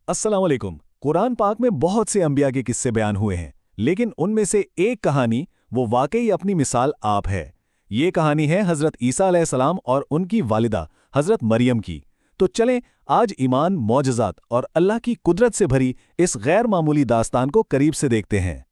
अस्सलाम वालेकुम। कुरान पाक में बहुत से अंबिया के किस्से बयान हुए हैं, लेकिन उनमें से एक कहानी वो वाकई अपनी मिसाल आप है। ये कहानी है हज़रत ईसा अलैहिस्सलाम और उनकी वालिदा हज़रत मरियम की। तो चलें आज ईमान, मौजज़ात और अल्लाह की कुदरत से भरी इस गैर मामूली दास्तान को करीब से देखते हैं।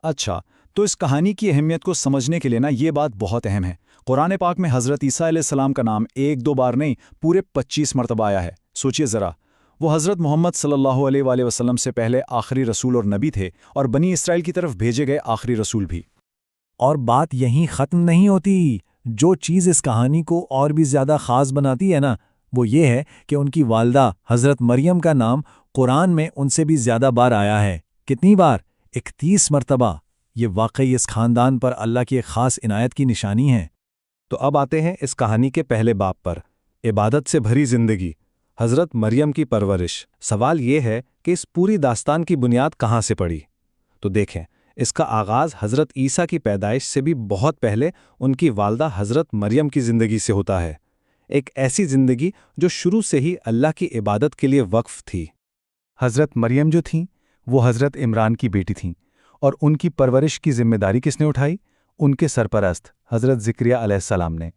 अच्छा, तो इस कहानी की अहमियत को समझने के लिए ना ये बात बहुत अहम है। कुरान पाक में हज़रत ईसा अलैहिस्सलाम का नाम एक दो बार नहीं, पूरे 25 मरतबा आया है। सोचिए ज़रा, वो हज़रत मोहम्मद सल्लल्लाहु अलैहि वसल्लम से पहले आखिरी रसूल और नबी थे और बनी इसराइल की तरफ भेजे गए आखिरी रसूल भी। और बात यहीं ख़त्म नहीं होती। जो चीज़ इस कहानी को और भी ज़्यादा ख़ास बनाती है ना, वो ये है कि उनकी वालदा हज़रत मरियम का नाम कुरान में उनसे भी ज़्यादा बार आया है। कितनी बार? 31 मरतबा। ये वाकई इस ख़ानदान पर अल्लाह की एक ख़ास इनायत की निशानी है। तो अब आते हैं इस कहानी के पहले बाब पर, इबादत से भरी जिंदगी, हज़रत मरियम की परवरिश। सवाल ये है कि इस पूरी दास्तान की बुनियाद कहाँ से पड़ी? तो देखें, इसका आगाज़ हज़रत ईसा की पैदाइश से भी बहुत पहले उनकी वालदा हज़रत मरियम की ज़िंदगी से होता है। एक ऐसी ज़िंदगी जो शुरू से ही अल्लाह की इबादत के लिए वक्फ थी। हज़रत मरियम जो थीं, वो हज़रत इमरान की बेटी थीं, और उनकी परवरिश की जिम्मेदारी किसने उठाई? उनके सरपरस्त हज़रत ज़िक्रिया अलैहिस्सलाम ने।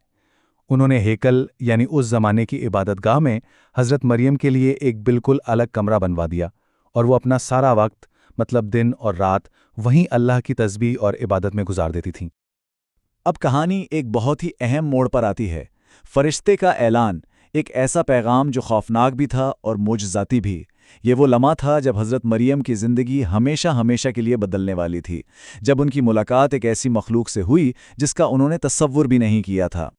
उन्होंने हेकल यानी उस ज़माने की इबादतगाह में हज़रत मरियम के लिए एक बिल्कुल अलग कमरा बनवा दिया, और वो अपना सारा वक्त मतलब दिन और रात वहीं अल्लाह की तस्बीह और इबादत में गुजार देती थीं। अब कहानी एक बहुत ही अहम मोड़ पर आती है। फरिश्ते का ऐलान, एक ऐसा पैगाम जो खौफनाक भी था और मोजज़ाती भी। ये वो लम्हा था जब हज़रत मरियम की ज़िंदगी हमेशा हमेशा के लिए बदलने वाली थी, जब उनकी मुलाकात एक ऐसी मखलूक से हुई जिसका उन्होंने तसव्वुर भी नहीं किया था।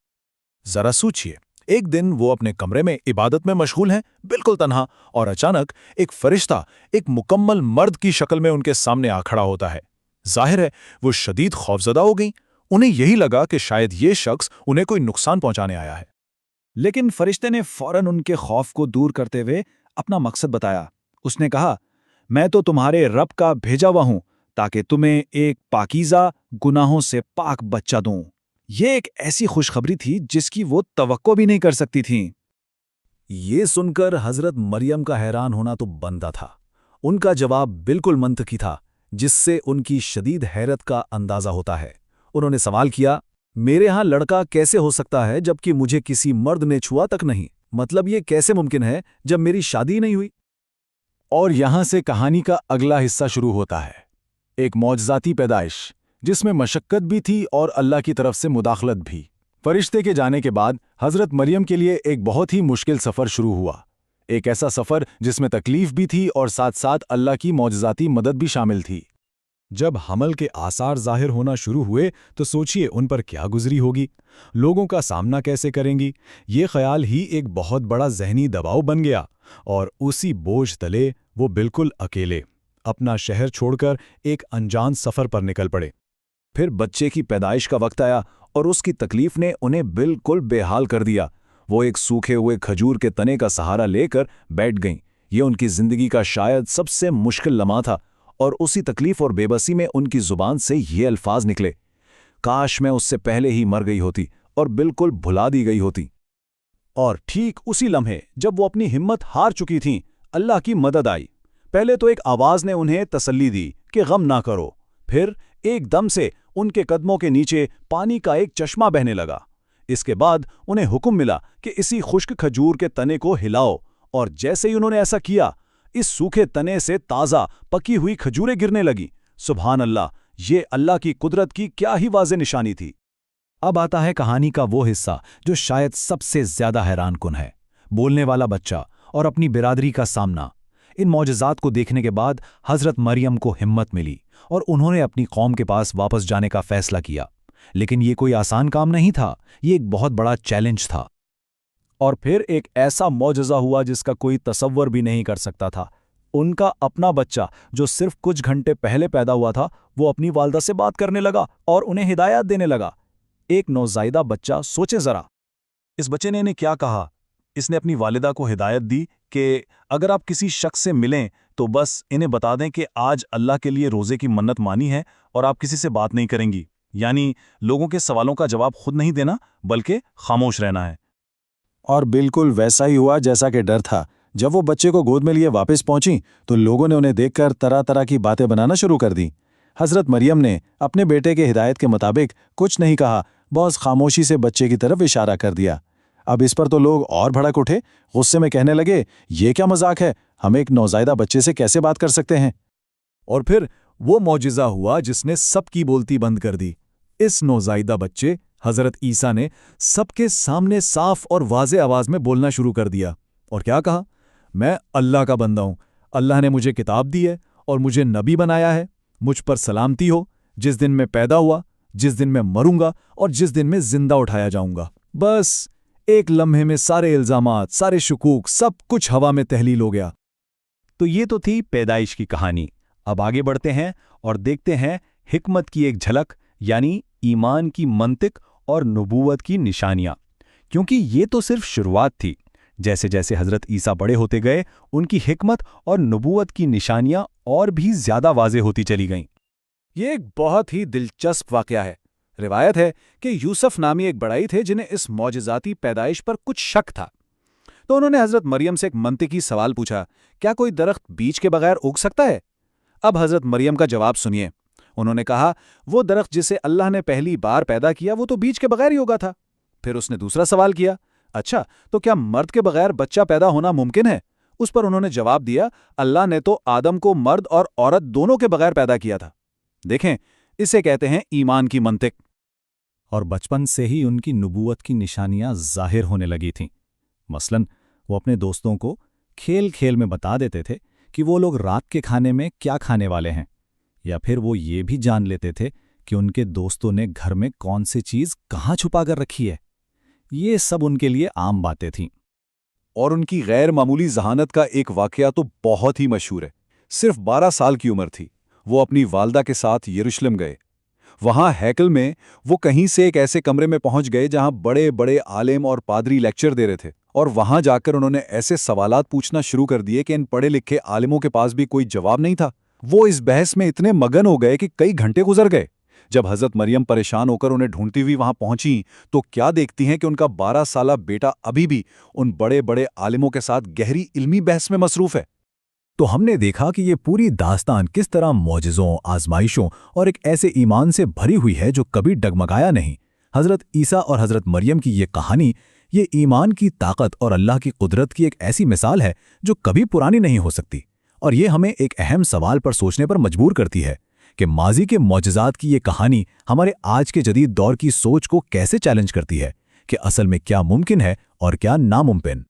जरा सोचिए, एक दिन वो अपने कमरे में इबादत में मशगूल हैं, बिल्कुल तन्हा, और अचानक एक फरिश्ता एक मुकम्मल मर्द की शक्ल में उनके सामने आ खड़ा होता है। जाहिर है वो शदीद खौफजदा हो गईं। उन्हें यही लगा कि शायद ये शख्स उन्हें कोई नुकसान पहुंचाने आया है। लेकिन फरिश्ते ने फौरन उनके खौफ को दूर करते हुए अपना मकसद बताया। उसने कहा, मैं तो तुम्हारे रब का भेजा हुआ हूं ताकि तुम्हें एक पाकीज़ा, गुनाहों से पाक बच्चा दूं। ये एक ऐसी खुशखबरी थी जिसकी वो तवक्को भी नहीं कर सकती थीं। ये सुनकर हज़रत मरियम का हैरान होना तो बनता था। उनका जवाब बिल्कुल मंतकी था, जिससे उनकी शदीद हैरत का अंदाज़ा होता है। उन्होंने सवाल किया, मेरे यहाँ लड़का कैसे हो सकता है जबकि मुझे किसी मर्द ने छुआ तक नहीं? मतलब ये कैसे मुमकिन है जब मेरी शादी नहीं हुई? और यहां से कहानी का अगला हिस्सा शुरू होता है, एक मौजज़ाती पैदाइश जिसमें मशक्क़त भी थी और अल्लाह की तरफ से मुदाखलत भी। फरिश्ते के जाने के बाद हज़रत मरियम के लिए एक बहुत ही मुश्किल सफ़र शुरू हुआ। एक ऐसा सफ़र जिसमें तकलीफ भी थी और साथ साथ अल्लाह की मौजज़ाती मदद भी शामिल थी। जब हमल के आसार ज़ाहिर होना शुरू हुए तो सोचिए उन पर क्या गुजरी होगी, लोगों का सामना कैसे करेंगी। ये ख्याल ही एक बहुत बड़ा ज़हनी दबाव बन गया, और उसी बोझ तले वो बिल्कुल अकेले अपना शहर छोड़कर एक अनजान सफ़र पर निकल पड़े। फिर बच्चे की पैदाइश का वक्त आया और उसकी तकलीफ ने उन्हें बिल्कुल बेहाल कर दिया। वो एक सूखे हुए खजूर के तने का सहारा लेकर बैठ गईं। ये उनकी ज़िंदगी का शायद सबसे मुश्किल लम्हा था, और उसी तकलीफ और बेबसी में उनकी ज़ुबान से ये अल्फाज निकले, काश मैं उससे पहले ही मर गई होती और बिल्कुल भुला दी गई होती। और ठीक उसी लम्हे जब वो अपनी हिम्मत हार चुकी थीं, अल्लाह की मदद आई। पहले तो एक आवाज़ ने उन्हें तसल्ली दी कि गम ना करो। फिर एकदम से उनके कदमों के नीचे पानी का एक चश्मा बहने लगा। इसके बाद उन्हें हुक्म मिला कि इसी खुश्क खजूर के तने को हिलाओ, और जैसे ही उन्होंने ऐसा किया, इस सूखे तने से ताज़ा पकी हुई खजूरें गिरने लगीं। सुभान अल्लाह, ये अल्लाह की कुदरत की क्या ही वाज़े निशानी थी। अब आता है कहानी का वो हिस्सा जो शायद सबसे ज्यादा हैरान कुन है, बोलने वाला बच्चा और अपनी बिरादरी का सामना। इन मौजज़ात को देखने के बाद हज़रत मरियम को हिम्मत मिली और उन्होंने अपनी कौम के पास वापस जाने का फैसला किया। लेकिन ये कोई आसान काम नहीं था, ये एक बहुत बड़ा चैलेंज था। और फिर एक ऐसा मौजज़ा हुआ जिसका कोई तसव्वुर भी नहीं कर सकता था। उनका अपना बच्चा जो सिर्फ कुछ घंटे पहले पैदा हुआ था, वो अपनी वालदा से बात करने लगा और उन्हें हिदायत देने लगा। एक नौज़ायदा बच्चा, सोचे ज़रा, इस बच्चे ने इन्हें क्या कहा? इसने अपनी वालिदा को हिदायत दी कि अगर आप किसी शख्स से मिलें तो बस इन्हें बता दें कि आज अल्लाह के लिए रोज़े की मन्नत मानी है और आप किसी से बात नहीं करेंगी, यानी लोगों के सवालों का जवाब खुद नहीं देना बल्कि खामोश रहना है। और बिल्कुल वैसा ही हुआ जैसा कि डर था। जब वो बच्चे को गोद में लिए वापस पहुंची तो लोगों ने उन्हें देखकर तरह तरह की बातें बनाना शुरू कर दी। हजरत मरियम ने अपने बेटे के हिदायत के मुताबिक कुछ नहीं कहा, बहुत खामोशी से बच्चे की तरफ इशारा कर दिया। अब इस पर तो लोग और भड़क उठे, गुस्से में कहने लगे, ये क्या मजाक है, हम एक नौज़ायदा बच्चे से कैसे बात कर सकते हैं। और फिर वो मौजिज़ा हुआ जिसने सबकी बोलती बंद कर दी। इस नौज़ायदा बच्चे हज़रत ईसा ने सबके सामने साफ और वाज़े आवाज़ में बोलना शुरू कर दिया। और क्या कहा? मैं अल्लाह का बंदा हूँ, अल्लाह ने मुझे किताब दी है और मुझे नबी बनाया है। मुझ पर सलामती हो, जिस दिन मैं पैदा हुआ, जिस दिन मैं मरूंगा और जिस दिन मैं जिंदा उठाया जाऊंगा। बस एक लम्हे में सारे इल्जामात, सारे शुकूक, सब कुछ हवा में तहलील हो गया। तो ये तो थी पैदाइश की कहानी। अब आगे बढ़ते हैं और देखते हैं हिकमत की एक झलक, यानी ईमान की मंतिक और नबूवत की निशानियां। क्योंकि ये तो सिर्फ शुरुआत थी। जैसे जैसे हजरत ईसा बड़े होते गए, उनकी हिकमत और नबूवत की निशानियां और भी ज्यादा वाज़े होती चली गईं। ये एक बहुत ही दिलचस्प वाकया है। रिवायत है कि यूसुफ नामी एक बड़ाई थे जिन्हें इस मौजिज़ाती पैदाइश पर कुछ शक था। तो उन्होंने हजरत मरियम से एक मंतिकी सवाल पूछा, क्या कोई दरख्त बीज के बगैर उग सकता है? अब हजरत मरियम का जवाब सुनिए। उन्होंने कहा, वो दरख्त जिसे अल्लाह ने पहली बार पैदा किया वो तो बीज के बगैर ही उगा था। फिर उसने दूसरा सवाल किया, अच्छा तो क्या मर्द के बगैर बच्चा पैदा होना मुमकिन है? उस पर उन्होंने जवाब दिया, अल्लाह ने तो आदम को मर्द और औरत दोनों के बगैर पैदा किया था। देखें, इसे कहते हैं ईमान की मंतिक। और बचपन से ही उनकी नबूवत की निशानियां जाहिर होने लगी थीं। मसलन वो अपने दोस्तों को खेल खेल में बता देते थे कि वो लोग रात के खाने में क्या खाने वाले हैं, या फिर वो ये भी जान लेते थे कि उनके दोस्तों ने घर में कौन सी चीज़ कहाँ छुपा कर रखी है। ये सब उनके लिए आम बातें थीं। और उनकी गैर मामूली जहानत का एक वाकया तो बहुत ही मशहूर है। सिर्फ 12 साल की उम्र थी, वो अपनी वालदा के साथ यरूशलेम गए। वहां हैकल में वो कहीं से एक ऐसे कमरे में पहुंच गए जहां बड़े बड़े आलिम और पादरी लेक्चर दे रहे थे, और वहां जाकर उन्होंने ऐसे सवालात पूछना शुरू कर दिए कि इन पढ़े लिखे आलिमों के पास भी कोई जवाब नहीं था। वो इस बहस में इतने मगन हो गए कि कई घंटे गुजर गए। जब हजरत मरियम परेशान होकर उन्हें ढूंढती हुई वहां पहुंची तो क्या देखती हैं कि उनका 12 साला बेटा अभी भी उन बड़े बड़े आलिमों के साथ गहरी इल्मी बहस में मसरूफ है। तो हमने देखा कि ये पूरी दास्तान किस तरह मौजिज़ों, आजमाइशों और एक ऐसे ईमान से भरी हुई है जो कभी डगमगाया नहीं। हजरत ईसा और हजरत मरियम की ये कहानी, ये ईमान की ताकत और अल्लाह की कुदरत की एक ऐसी मिसाल है जो कभी पुरानी नहीं हो सकती। और ये हमें एक अहम सवाल पर सोचने पर मजबूर करती है कि माजी के मौजिज़ात की ये कहानी हमारे आज के जदीद दौर की सोच को कैसे चैलेंज करती है कि असल में क्या मुमकिन है और क्या नामुमकिन।